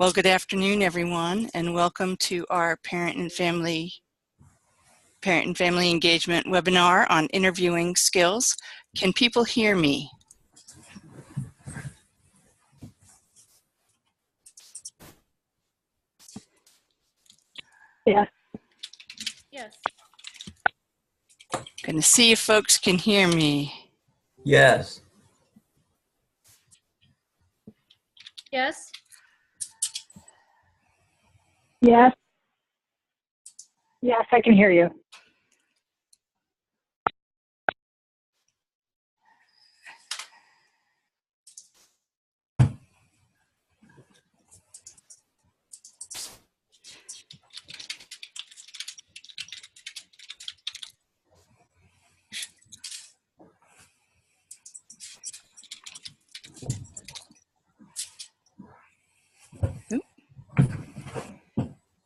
Well, good afternoon, everyone, and welcome to our Parent and Family Engagement webinar on interviewing skills. Can people hear me? Yes. Yes. Going to see if folks can hear me. Yes. Yes. Yes. Yes, I can hear you.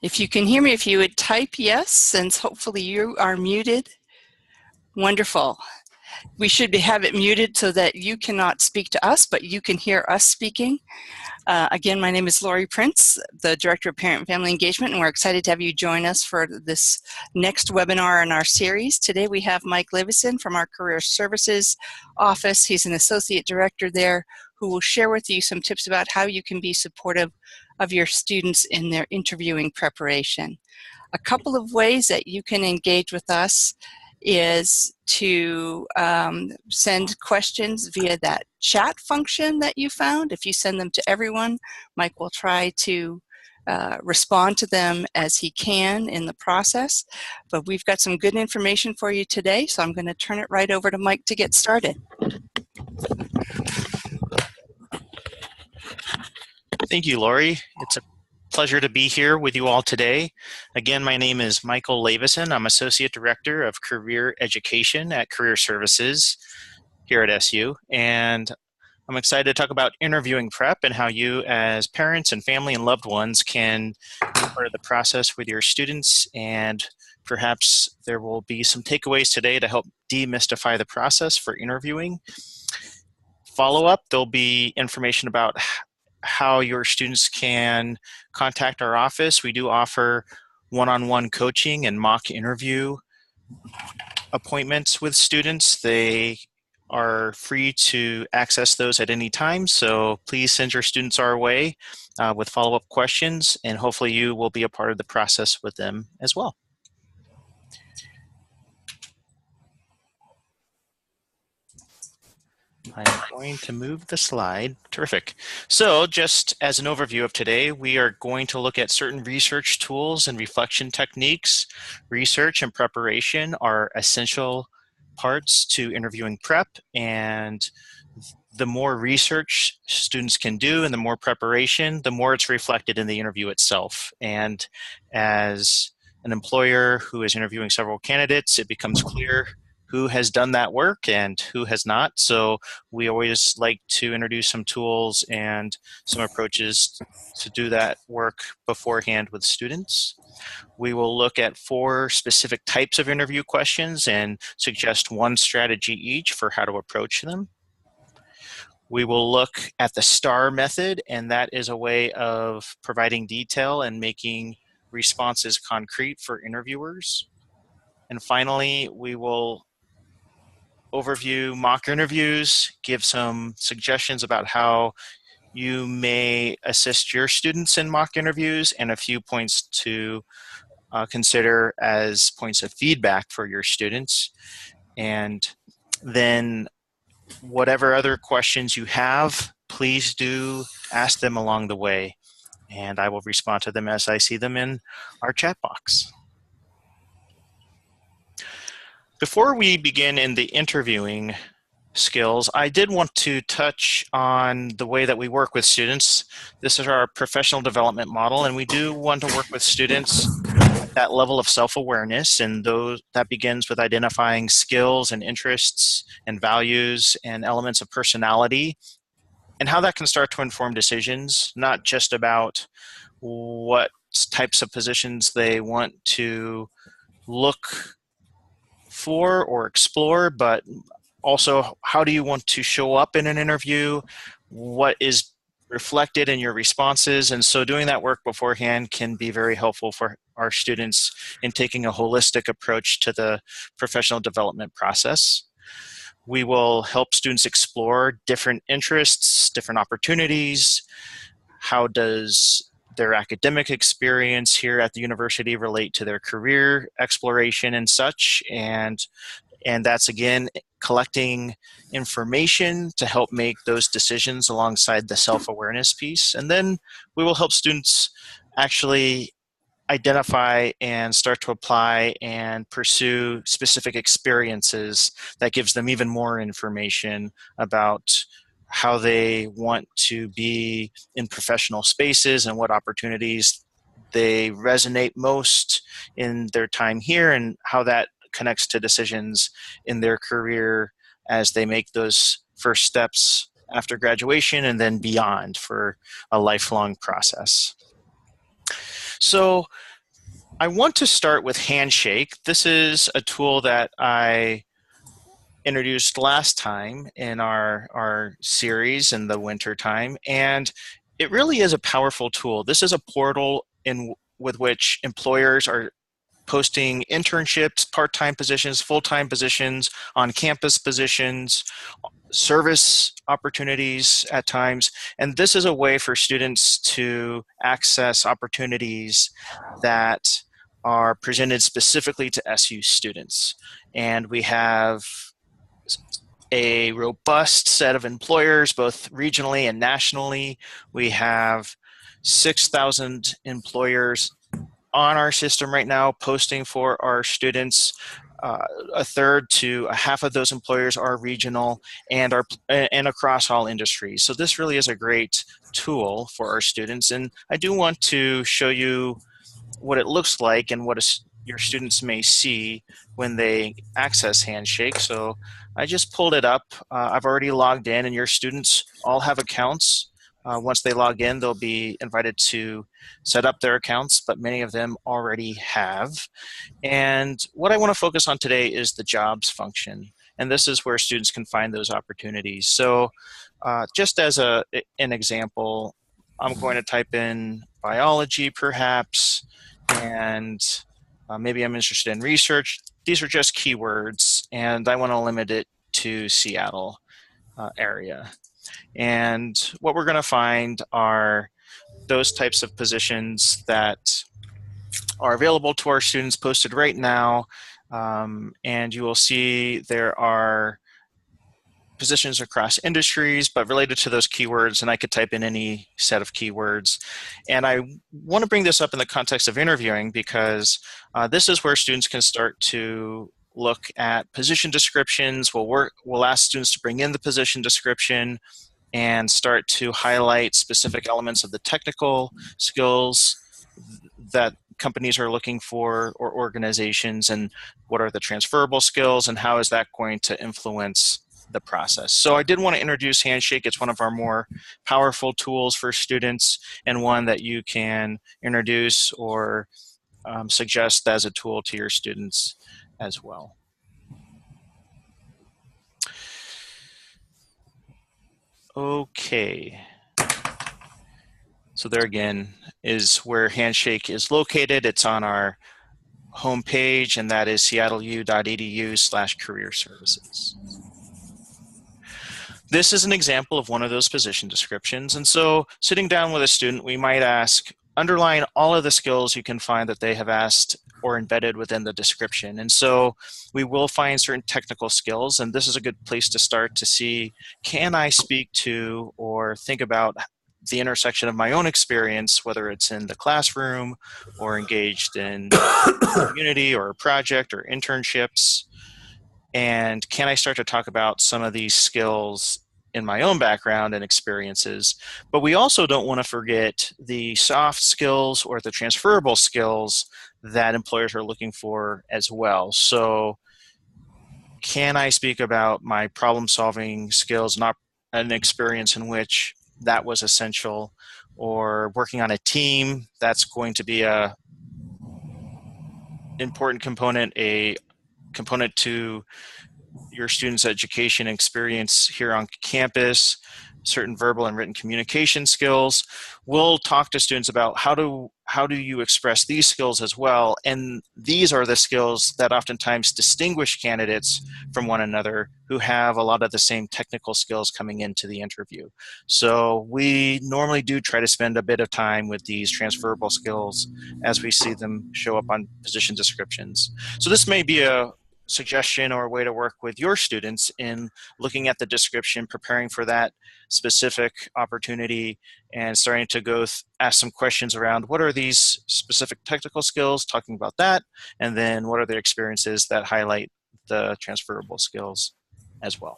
If you can hear me, if you would type yes, since hopefully you are muted. Wonderful. We should have it muted so that you cannot speak to us, but you can hear us speaking. Again, my name is Lori Prince, the Director of Parent and Family Engagement, and we're excited to have you join us for this next webinar in our series. Today we have Mike Levison from our Career Services Office. He's an Associate Director there who will share with you some tips about how you can be supportive of your students in their interviewing preparation. A couple of ways that you can engage with us is to send questions via that chat function that you found. If you send them to everyone, Mike will try to respond to them as he can in the process. But we've got some good information for you today, so I'm going to turn it right over to Mike to get started. Thank you, Lori. It's a pleasure to be here with you all today. Again, my name is Michael Levison. I'm Associate Director of Career Education at Career Services here at SU. And I'm excited to talk about interviewing prep and how you as parents and family and loved ones can be part of the process with your students. And perhaps there will be some takeaways today to help demystify the process for interviewing. Follow-up, there'll be information about how your students can contact our office. We do offer one-on-one coaching and mock interview appointments with students. They are free to access those at any time, so please send your students our way with follow-up questions, and hopefully you will be a part of the process with them as well. I'm going to move the slide. Terrific. So just as an overview of today, we are going to look at certain research tools and reflection techniques. Research and preparation are essential parts to interviewing prep, and the more research students can do and the more preparation, the more it's reflected in the interview itself. And as an employer who is interviewing several candidates, it becomes clear who has done that work and who has not. So we always like to introduce some tools and some approaches to do that work beforehand with students. We will look at 4 specific types of interview questions and suggest one strategy each for how to approach them. We will look at the STAR method, and that is a way of providing detail and making responses concrete for interviewers. And finally, we will overview mock interviews, give some suggestions about how you may assist your students in mock interviews, and a few points to consider as points of feedback for your students. And then whatever other questions you have, please do ask them along the way, and I will respond to them as I see them in our chat box. Before we begin in the interviewing skills, I did want to touch on the way that we work with students. This is our professional development model, and we do want to work with students at that level of self-awareness, and that begins with identifying skills and interests and values and elements of personality, and how that can start to inform decisions, not just about what types of positions they want to look for or explore, but also how do you want to show up in an interview? What is reflected in your responses. And so doing that work beforehand can be very helpful for our students in taking a holistic approach to the professional development process. We will help students explore different interests, different opportunities. How does their academic experience here at the university relate to their career exploration and such? And that's, again, collecting information to help make those decisions alongside the self-awareness piece. And then we will help students actually identify and start to apply and pursue specific experiences that gives them even more information about how they want to be in professional spaces and what opportunities they resonate most in their time here, and how that connects to decisions in their career as they make those first steps after graduation and then beyond for a lifelong process. So I want to start with Handshake. This is a tool that I introduced last time in our series in the winter time, and it really is a powerful tool. This is a portal with which employers are posting internships, part-time positions, full-time positions, on-campus positions, service opportunities at times. And this is a way for students to access opportunities that are presented specifically to SU students. And we have a robust set of employers, both regionally and nationally. We have 6,000 employers on our system right now posting for our students. A third to a half of those employers are regional and across all industries. So this really is a great tool for our students. And I do want to show you what it looks like and what your students may see when they access Handshake. So I just pulled it up. I've already logged in, and your students all have accounts. Once they log in, they'll be invited to set up their accounts, but many of them already have. And what I want to focus on today is the jobs function. And this is where students can find those opportunities. So just as an example, I'm going to type in biology perhaps, and maybe I'm interested in research. These are just keywords, and I want to limit it to Seattle area. And what we're going to find are those types of positions that are available to our students posted right now. And you will see there are positions across industries, but related to those keywords, and I could type in any set of keywords. And I want to bring this up in the context of interviewing because this is where students can start to look at position descriptions. We'll ask students to bring in the position description and start to highlight specific elements of the technical skills that companies are looking for or organizations, and what are the transferable skills, and how is that going to influence the process. So I did want to introduce Handshake. It's one of our more powerful tools for students, and one that you can introduce or suggest as a tool to your students as well. Okay. So there again is where Handshake is located. It's on our homepage, and that is seattleu.edu/career services. This is an example of one of those position descriptions. And so sitting down with a student, we might ask, underline all of the skills you can find that they have asked or embedded within the description. And so we will find certain technical skills, and this is a good place to start to see, can I speak to or think about the intersection of my own experience, whether it's in the classroom or engaged in community or a project or internships, and can I start to talk about some of these skills in my own background and experiences. But we also don't want to forget the soft skills or the transferable skills that employers are looking for as well. So can I speak about my problem-solving skills, not an experience in which that was essential, or working on a team? That's going to be a important component, a component to your students' education experience here on campus. certain verbal and written communication skills. We'll talk to students about how do you express these skills as well, and these are the skills that oftentimes distinguish candidates from one another who have a lot of the same technical skills coming into the interview. So we normally do try to spend a bit of time with these transferable skills as we see them show up on position descriptions. So this may be a suggestion or a way to work with your students in looking at the description, preparing for that specific opportunity, and starting to ask some questions around what are these specific technical skills, talking about that, and then what are the experiences that highlight the transferable skills as well.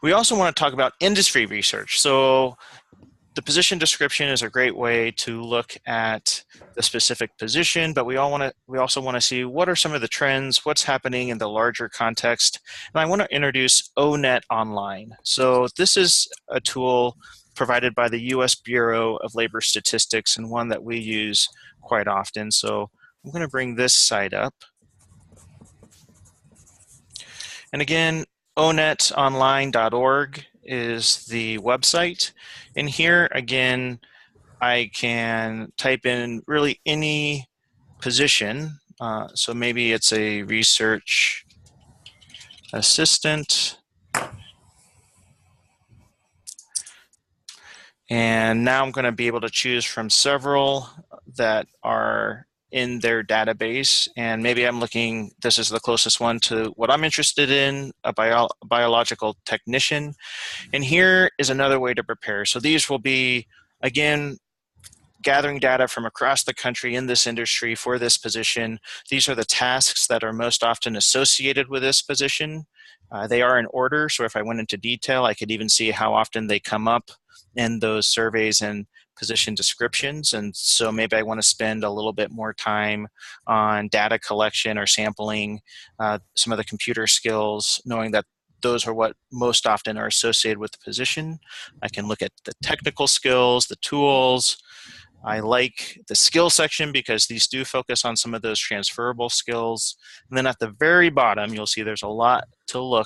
We also want to talk about industry research. So the position description is a great way to look at the specific position, but we also want to see what are some of the trends, what's happening in the larger context. And I want to introduce ONET Online. So this is a tool provided by the U.S. Bureau of Labor Statistics, and one that we use quite often. So I'm going to bring this site up. And again, onetonline.org is the website. And here, again, I can type in really any position. So maybe it's a research assistant. And now I'm going to be able to choose from several that are in their database, and maybe I'm looking, this is the closest one to what I'm interested in, a biological technician. And here is another way to prepare. So these will be, again, gathering data from across the country in this industry for this position. These are the tasks that are most often associated with this position. They are in order, so if I went into detail, I could even see how often they come up in those surveys and position descriptions. And so maybe I want to spend a little bit more time on data collection or sampling, some of the computer skills, knowing that those are what most often are associated with the position. I can look at the technical skills, the tools. I like the skill section because these do focus on some of those transferable skills. And then at the very bottom, you'll see there's a lot to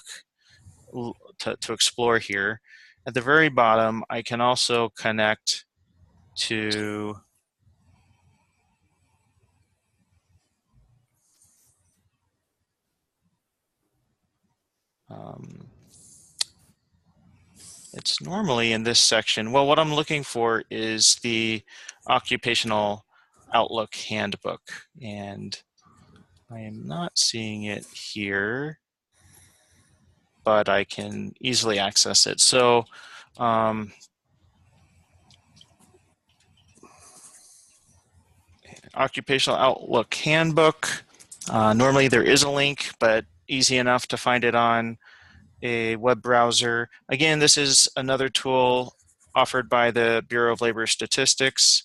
to explore here. At the very bottom, I can also connect to it's normally in this section. Well, what I'm looking for is the Occupational Outlook Handbook, and I am not seeing it here, but I can easily access it. So Occupational Outlook Handbook. Normally there is a link, but easy enough to find it on a web browser. Again, this is another tool offered by the Bureau of Labor Statistics.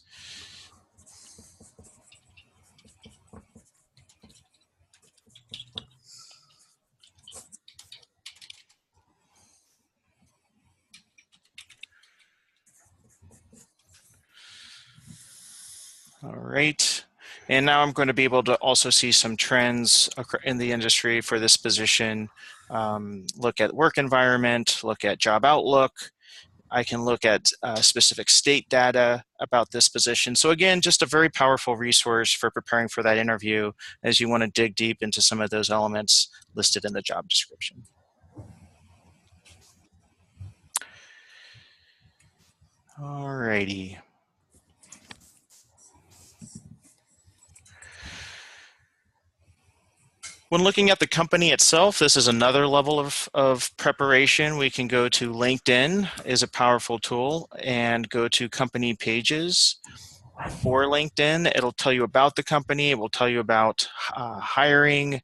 All right. And now I'm going to be able to also see some trends in the industry for this position. Look at work environment, look at job outlook. I can look at specific state data about this position. So again, just a very powerful resource for preparing for that interview as you want to dig deep into some of those elements listed in the job description. All righty. When looking at the company itself, this is another level of preparation. We can go to LinkedIn is a powerful tool and go to company pages. For LinkedIn, it'll tell you about the company. It will tell you about hiring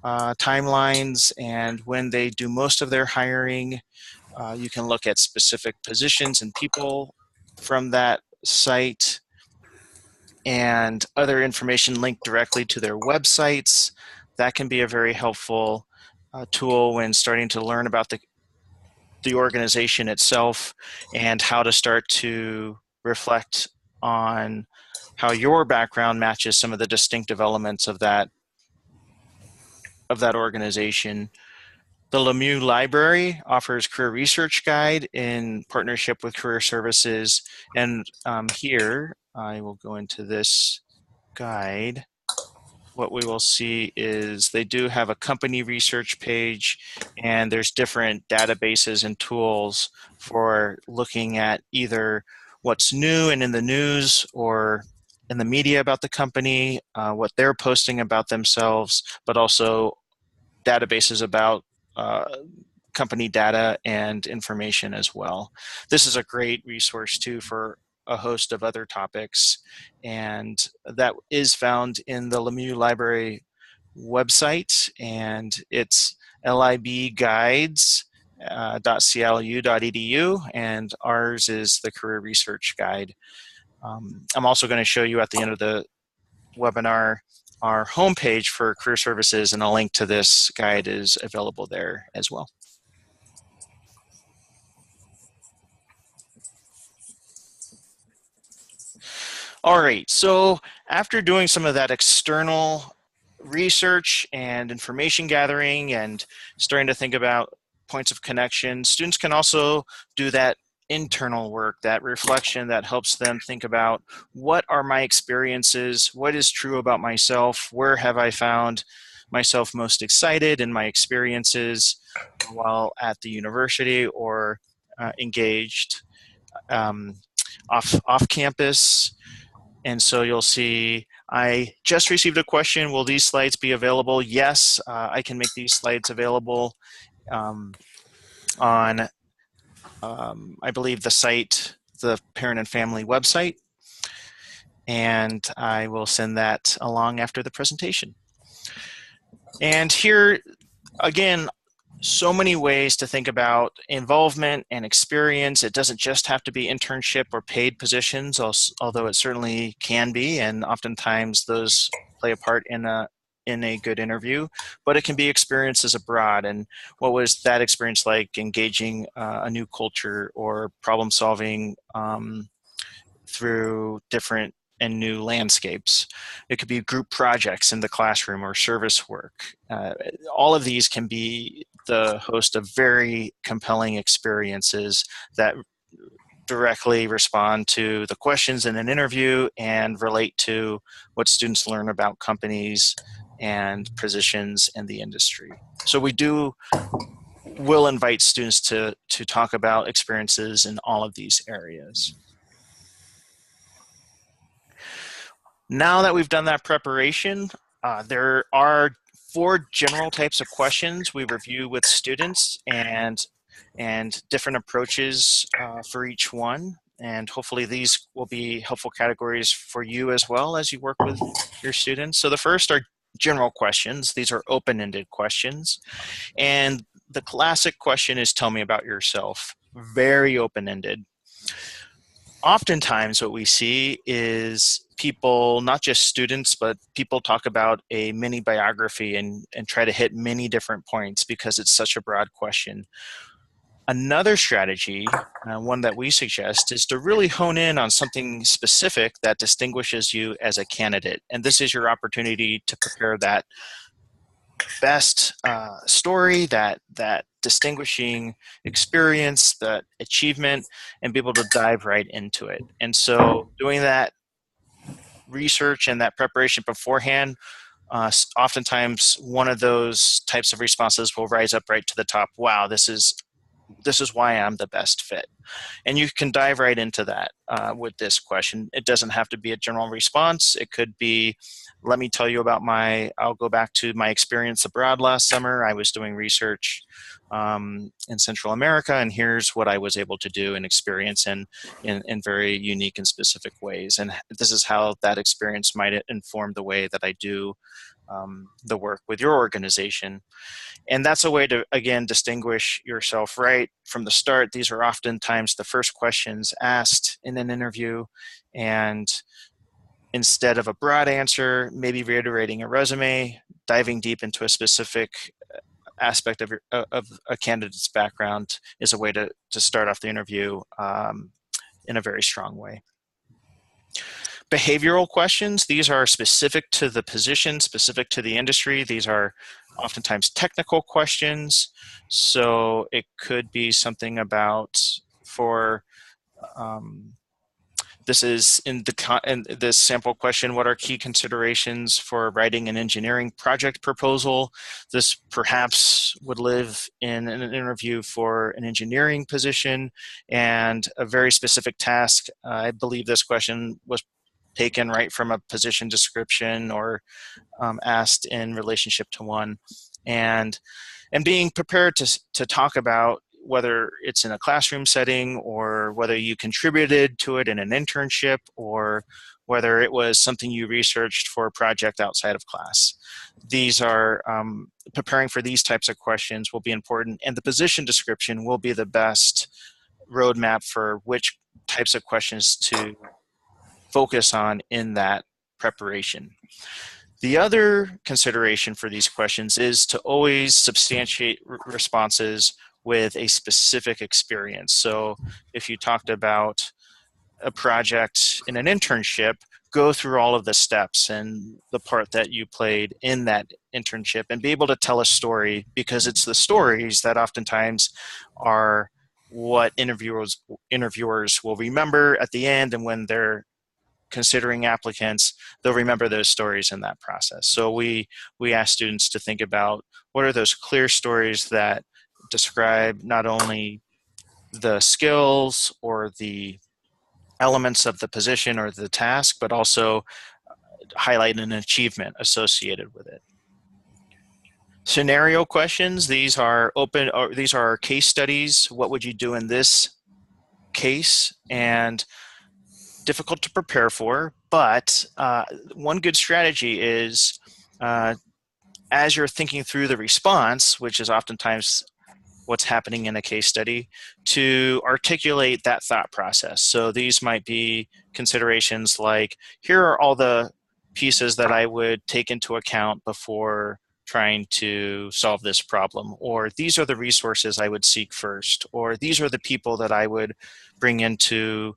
timelines and when they do most of their hiring. You can look at specific positions and people from that site and other information linked directly to their websites. That can be a very helpful tool when starting to learn about the organization itself and how to start to reflect on how your background matches some of the distinctive elements of that organization. The Lemieux Library offers Career Research Guide in partnership with Career Services. And here, I will go into this guide. What we will see is they do have a company research page, and there's different databases and tools for looking at either what's new and in the news or in the media about the company, what they're posting about themselves, but also databases about uh, company data and information as well. This is a great resource too for a host of other topics, and that is found in the Lemieux Library website, and it's libguides.clu.edu, and ours is the Career Research Guide. I'm also going to show you at the end of the webinar our homepage for Career Services, and a link to this guide is available there as well. All right, so after doing some of that external research and information gathering and starting to think about points of connection, students can also do that internal work, that reflection that helps them think about what are my experiences, what is true about myself, where have I found myself most excited in my experiences while at the university or engaged off campus. And so you'll see, I just received a question, will these slides be available? Yes, I can make these slides available on, I believe, the site, the Parent and Family website. And I will send that along after the presentation. And here, again, so many ways to think about involvement and experience. It doesn't just have to be internship or paid positions, although it certainly can be, and oftentimes those play a part in a good interview, but it can be experiences abroad. And what was that experience like engaging a new culture or problem solving through different and new landscapes? It could be group projects in the classroom or service work. All of these can be the host of very compelling experiences that directly respond to the questions in an interview and relate to what students learn about companies and positions in the industry. So we'll invite students to talk about experiences in all of these areas. Now that we've done that preparation, there are 4 general types of questions we review with students, and different approaches for each one. And hopefully these will be helpful categories for you as well as you work with your students. So the first are general questions. These are open-ended questions. And the classic question is, tell me about yourself. Very open-ended. Oftentimes what we see is people, not just students, but people talk about a mini biography and try to hit many different points because it's such a broad question. Another strategy, one that we suggest, is to really hone in on something specific that distinguishes you as a candidate. And this is your opportunity to prepare that best story, that distinguishing experience, that achievement, and be able to dive right into it. And so doing that research and that preparation beforehand, oftentimes one of those types of responses will rise up right to the top. Wow, this is why I'm the best fit. And you can dive right into that with this question. It doesn't have to be a general response. It could be, let me tell you about I'll go back to my experience abroad last summer. I was doing research in Central America, and here's what I was able to do and experience in very unique and specific ways. And this is how that experience might inform the way that I do the work with your organization. And that's a way to, again, distinguish yourself right from the start. These are oftentimes the first questions asked in an interview. And instead of a broad answer, maybe reiterating a resume, diving deep into a specific aspect of a candidate's background is a way to start off the interview in a very strong way. Behavioral questions, these are specific to the position, specific to the industry. These are oftentimes technical questions. So it could be something about this is in this sample question, what are key considerations for writing an engineering project proposal? This perhaps would live in an interview for an engineering position and a very specific task. I believe this question was taken right from a position description or asked in relationship to one. And being prepared to talk about whether it's in a classroom setting or whether you contributed to it in an internship or whether it was something you researched for a project outside of class. These are, preparing for these types of questions will be important, and the position description will be the best roadmap for which types of questions to focus on in that preparation. The other consideration for these questions is to always substantiate responses with a specific experience. So if you talked about a project in an internship, go through all of the steps and the part that you played in that internship and be able to tell a story, because it's the stories that oftentimes are what interviewers will remember at the end, and when they're considering applicants, they'll remember those stories in that process. So we ask students to think about what are those clear stories that describe not only the skills or the elements of the position or the task, but also highlight an achievement associated with it. Scenario questions, these are case studies. What would you do in this case? And difficult to prepare for, but one good strategy is as you're thinking through the response, which is oftentimes what's happening in a case study, to articulate that thought process. So these might be considerations like, here are all the pieces that I would take into account before trying to solve this problem, or these are the resources I would seek first, or these are the people that I would bring into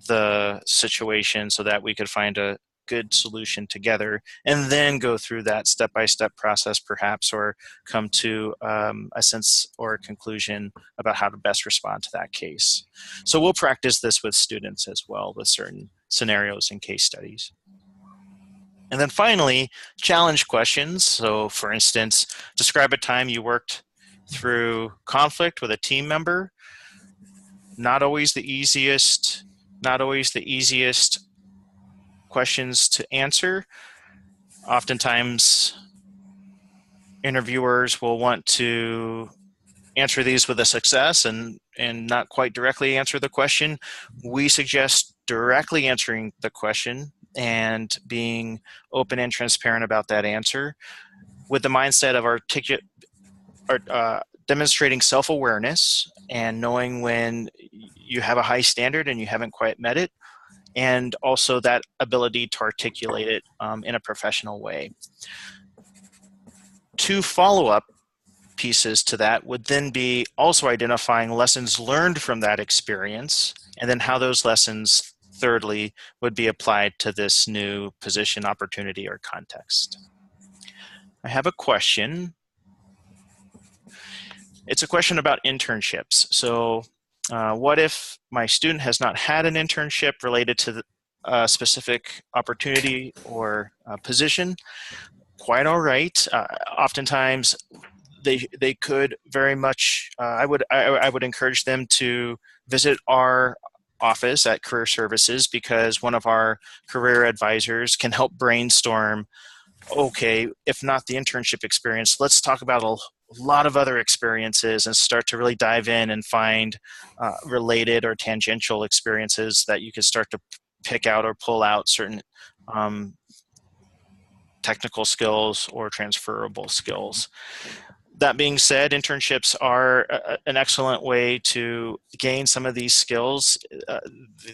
the situation so that we could find a good solution together, and then go through that step-by-step process perhaps, or come to a sense or a conclusion about how to best respond to that case. So we'll practice this with students as well with certain scenarios and case studies. And then finally, challenge questions. So for instance, describe a time you worked through conflict with a team member. Not always the easiest questions to answer. Oftentimes, interviewers will want to answer these with a success and not quite directly answer the question. We suggest directly answering the question and being open and transparent about that answer with the mindset of demonstrating self-awareness and knowing when you have a high standard and you haven't quite met it, and also that ability to articulate it in a professional way. Two follow-up pieces to that would then be also identifying lessons learned from that experience, and then how those lessons, thirdly, would be applied to this new position, opportunity, or context. I have a question. It's a question about internships. So what if my student has not had an internship related to a specific opportunity or position? Quite all right. Oftentimes, they could very much. I would encourage them to visit our office at Career Services, because one of our career advisors can help brainstorm. Okay, if not the internship experience, let's talk about a lot of other experiences and start to really dive in and find related or tangential experiences that you could start to pick out or pull out certain technical skills or transferable skills. That being said, internships are an excellent way to gain some of these skills.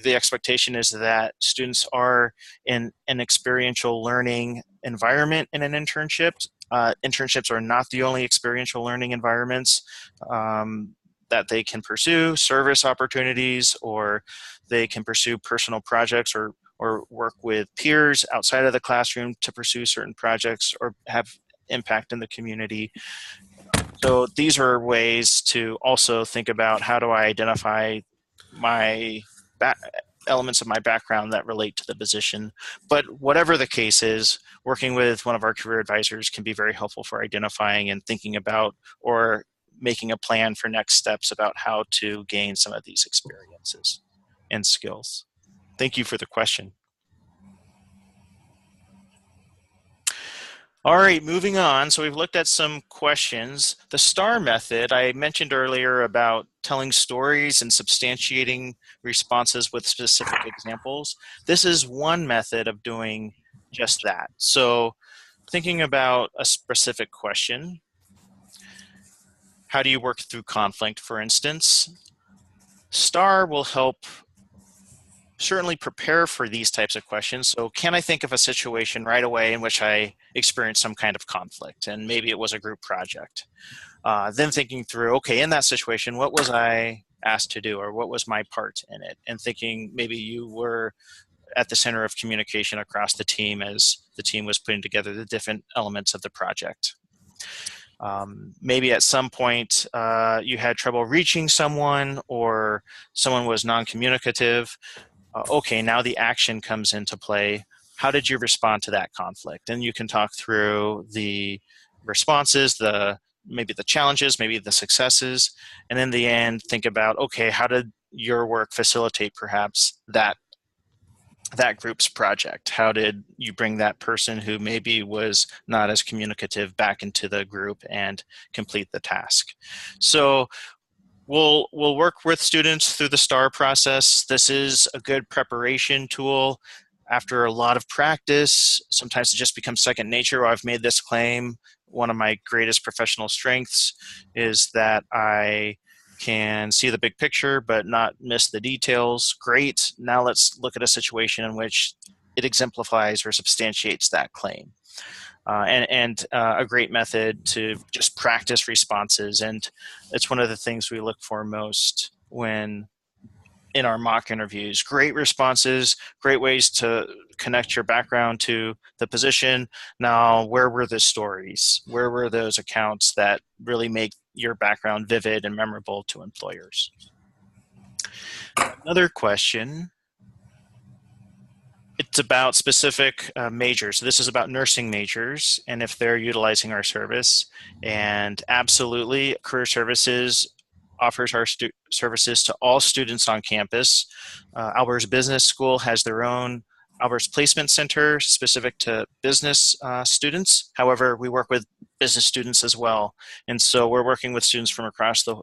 The expectation is that students are in an experiential learning environment in an internship. Internships are not the only experiential learning environments that they can pursue. Service opportunities, or they can pursue personal projects or or work with peers outside of the classroom to pursue certain projects or have impact in the community. So these are ways to also think about how do I identify my elements of my background that relate to the position. But whatever the case is, working with one of our career advisors can be very helpful for identifying and thinking about or making a plan for next steps about how to gain some of these experiences and skills. Thank you for the question. All right, moving on. So we've looked at some questions. The STAR method, I mentioned earlier about telling stories and substantiating responses with specific examples. This is one method of doing just that. So thinking about a specific question, how do you work through conflict, for instance? STAR will help certainly prepare for these types of questions. So can I think of a situation right away in which I experienced some kind of conflict, and maybe it was a group project? Then thinking through, okay, in that situation, what was I asked to do, or what was my part in it? And thinking maybe you were at the center of communication across the team as the team was putting together the different elements of the project. Maybe at some point you had trouble reaching someone, or someone was non-communicative. Okay, now the action comes into play. How did you respond to that conflict? And you can talk through the responses, maybe the challenges, maybe the successes, and in the end, think about, okay, how did your work facilitate perhaps that group's project? How did you bring that person who maybe was not as communicative back into the group and complete the task? So we'll work with students through the STAR process. This is a good preparation tool. After a lot of practice, sometimes it just becomes second nature. I've made this claim. One of my greatest professional strengths is that I can see the big picture but not miss the details. Great. Now let's look at a situation in which it exemplifies or substantiates that claim. And a great method to just practice responses. And it's one of the things we look for most when in our mock interviews. Great responses, great ways to connect your background to the position. Now, where were the stories? Where were those accounts that really make your background vivid and memorable to employers? Another question. It's about specific majors. So this is about nursing majors and if they're utilizing our service. And absolutely, Career Services offers our services to all students on campus. Alberta Business School has their own Alberta Placement Center specific to business students. However, we work with business students as well. And so we're working with students from across the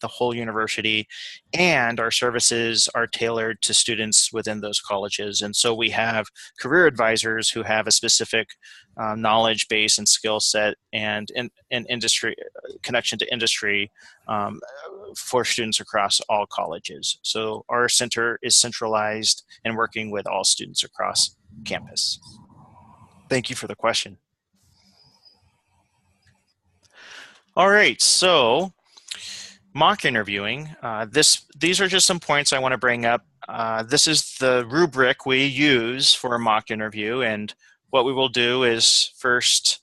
whole university, and our services are tailored to students within those colleges. And so we have career advisors who have a specific knowledge base and skill set and industry connection to industry for students across all colleges. So our center is centralized and working with all students across campus. Thank you for the question. All right, so mock interviewing. These are just some points I want to bring up. This is the rubric we use for a mock interview, and what we will do is first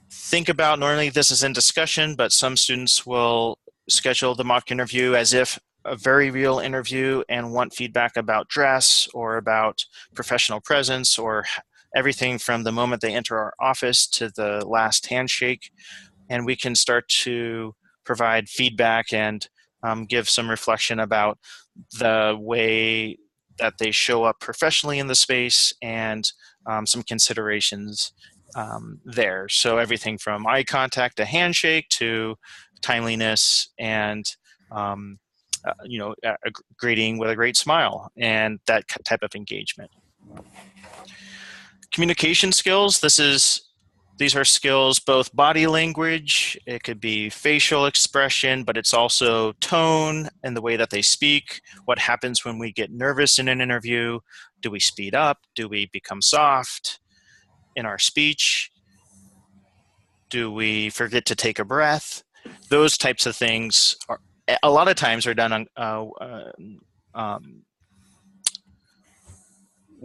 think about, normally this is in discussion, but some students will schedule the mock interview as if a very real interview and want feedback about dress or about professional presence or everything from the moment they enter our office to the last handshake. And we can start to provide feedback and give some reflection about the way that they show up professionally in the space and some considerations there. So everything from eye contact to handshake to timeliness and a greeting with a great smile and that type of engagement. Communication skills. These are skills, both body language, it could be facial expression, but it's also tone and the way that they speak. What happens when we get nervous in an interview? Do we speed up? Do we become soft in our speech? Do we forget to take a breath? Those types of things are, a lot of times are done on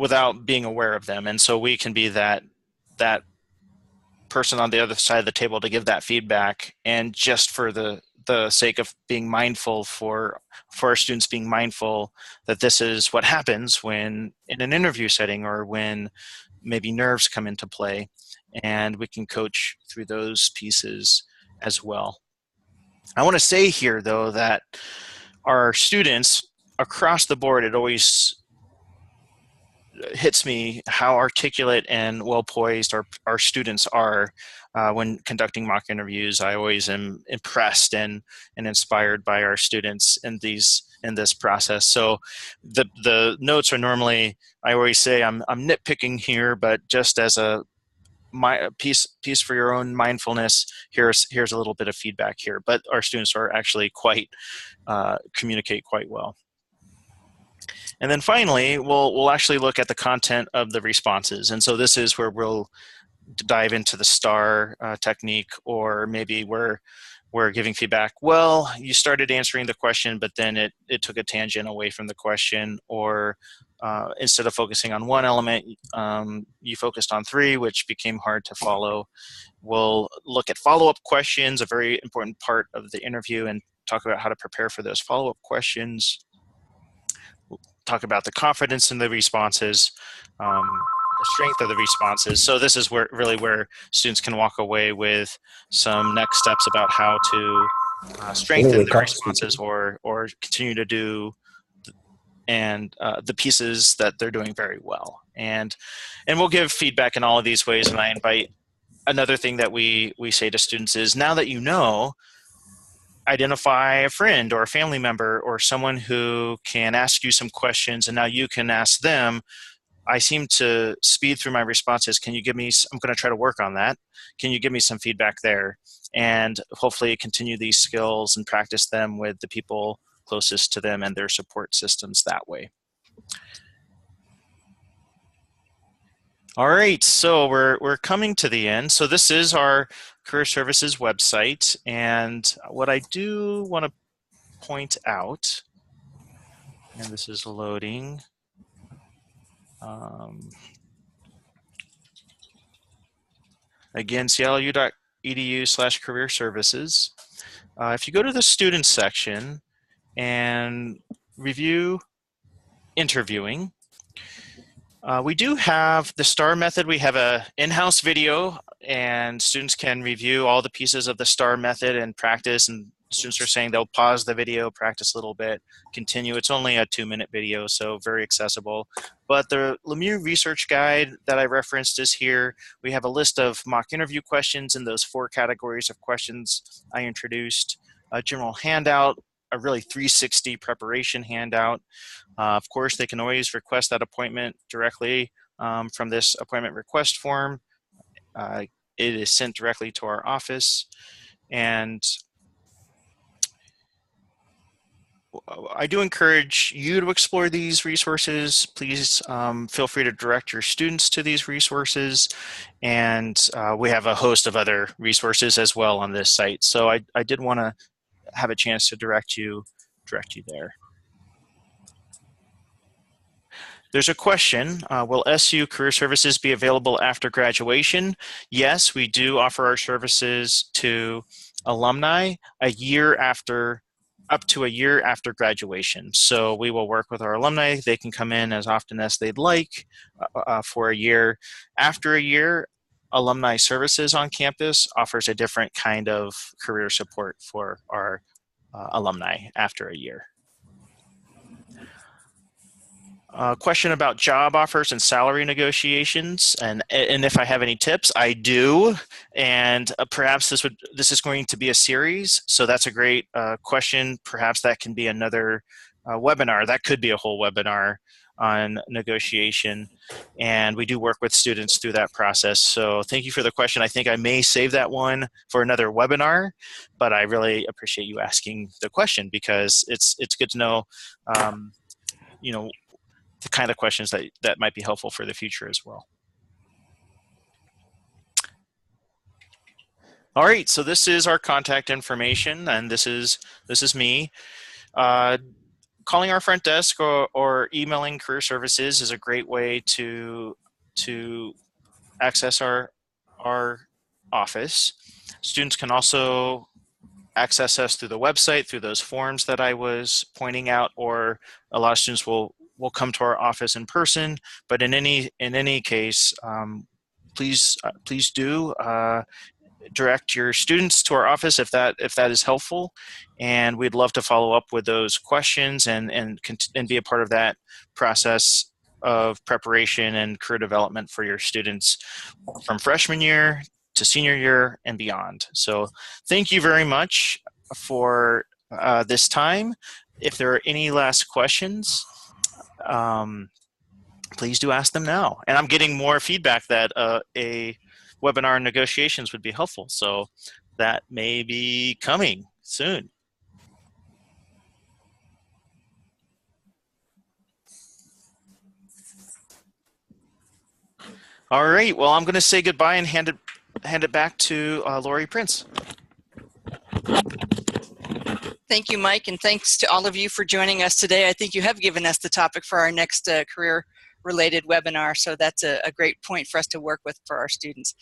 without being aware of them. And so we can be that person on the other side of the table to give that feedback, and just for the sake of being mindful, for our students being mindful that this is what happens when in an interview setting, or when maybe nerves come into play, and we can coach through those pieces as well. I want to say here though that our students across the board, it always hits me how articulate and well poised our students are when conducting mock interviews. I always am impressed and inspired by our students in this process. So the notes are normally, I always say I'm nitpicking here, but just as a piece for your own mindfulness, here's a little bit of feedback here. But our students are actually communicate quite well. And then finally, we'll actually look at the content of the responses. And so this is where we'll dive into the STAR technique, or maybe we're giving feedback. Well, you started answering the question, but then it took a tangent away from the question, or instead of focusing on one element, you focused on three, which became hard to follow. We'll look at follow-up questions, a very important part of the interview, and talk about how to prepare for those follow-up questions. Talk about the confidence in the responses, the strength of the responses. So this is where students can walk away with some next steps about how to strengthen the responses, or continue to do the pieces that they're doing very well. And we'll give feedback in all of these ways. And I invite, another thing that we say to students is, now that you know, identify a friend or a family member or someone who can ask you some questions, and now you can ask them, I seem to speed through my responses. Can you give me, I'm going to try to work on that. Can you give me some feedback there? And hopefully continue these skills and practice them with the people closest to them and their support systems that way. All right, so we're coming to the end. So this is our Career Services website, and what I do want to point out, and this is loading. Again, clu.edu/career-services. If you go to the students section and review interviewing, we do have the STAR method. We have an in-house video, and students can review all the pieces of the STAR method and practice. And students are saying they'll pause the video, practice a little bit, continue. It's only a 2-minute video, so very accessible. But the Lemieux Research Guide that I referenced is here. We have a list of mock interview questions in those 4 categories of questions I introduced. A general handout, a really 360 preparation handout. Of course, they can always request that appointment directly from this appointment request form. It is sent directly to our office. And I do encourage you to explore these resources. Please feel free to direct your students to these resources. And we have a host of other resources as well on this site. So I did want to have a chance to direct you there. There's a question, will SU Career Services be available after graduation? Yes, we do offer our services to alumni up to a year after graduation. So we will work with our alumni. They can come in as often as they'd like for a year. After a year, Alumni Services on campus offers a different kind of career support for our alumni after a year. Question about job offers and salary negotiations, and if I have any tips. I do, and perhaps this is going to be a series, so that's a great question. Perhaps that can be another webinar. That could be a whole webinar on negotiation, and we do work with students through that process. So thank you for the question. I think I may save that one for another webinar, but I really appreciate you asking the question, because it's good to know, you know, the kind of questions that might be helpful for the future as well. All right, so this is our contact information, and this is me. calling our front desk or emailing Career Services is a great way to access our office. Students can also access us through the website, through those forms that I was pointing out, or a lot of students will come to our office in person. But in any case, please do direct your students to our office if that is helpful, and we'd love to follow up with those questions and be a part of that process of preparation and career development for your students from freshman year to senior year and beyond. So thank you very much for this time. If there are any last questions, please do ask them now. And I'm getting more feedback that a webinar negotiations would be helpful. So that may be coming soon. All right, well, I'm going to say goodbye and hand it back to Lori Prince. Thank you, Mike, and thanks to all of you for joining us today. I think you have given us the topic for our next career-related webinar, so that's a great point for us to work with for our students.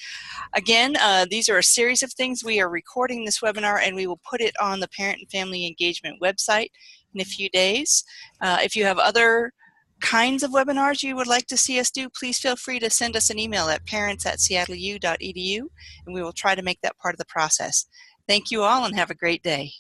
Again, these are a series of things. We are recording this webinar, and we will put it on the Parent and Family Engagement website in a few days. If you have other kinds of webinars you would like to see us do, please feel free to send us an email at parents@seattleu.edu, and we will try to make that part of the process. Thank you all, and have a great day.